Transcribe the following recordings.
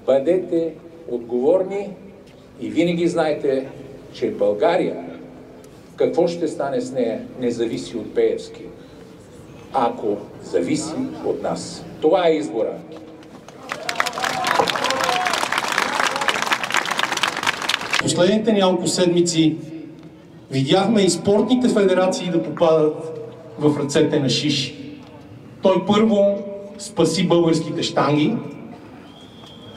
Бъдете отговорни и винаги знайте, че България, какво ще стане с нея, не зависи от Пеевски, ако зависи от нас. Това е избора. Последните няколко седмици видяхме и спортните федерации да попадат в ръцете на Шиши. Той първо спаси българските щанги,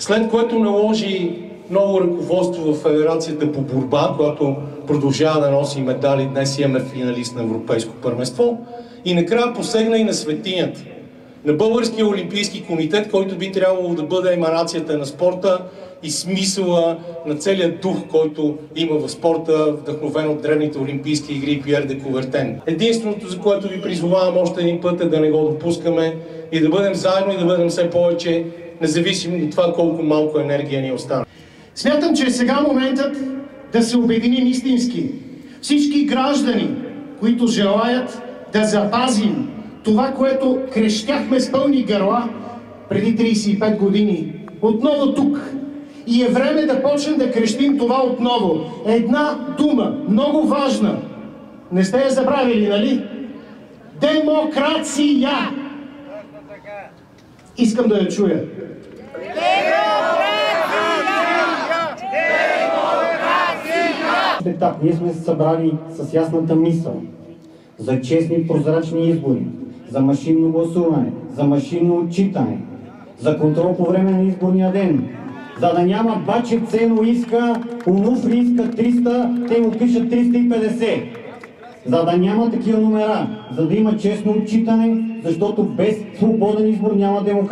след което наложи ново ръководство в Федерацията по борба, която продължава да носи медали. Днес имаме финалист на Европейско първенство. И накрая посегна и на светинята, на Българския олимпийски комитет, който би трябвало да бъде еманацията на спорта и смисъла на целият дух, който има в спорта, вдъхновен от древните олимпийски игри Пиер де Кубертен. Единственото, за което ви призовавам още един път, е да не го допускаме и да бъдем заедно и да бъдем все повече, независимо от това колко малко енергия ни остана. Смятам, че е сега моментът да се обединим истински. Всички граждани, които желаят да запазим това, което крещяхме с пълни гърла преди 35 години, отново тук. И е време да почнем да крещим това отново. Една дума, много важна. Не сте я забравили, нали? Демокрация! Искам да я чуя. Етап. Ние сме се събрали с ясната мисъл за честни прозрачни избори, за машинно гласуване, за машинно отчитане, за контрол по време на изборния ден, за да няма Бачи Цено иска, Онуфри иска 300, те му пишат 350. За да няма такива номера, за да има честно отчитане, защото без свободен избор няма демокрация.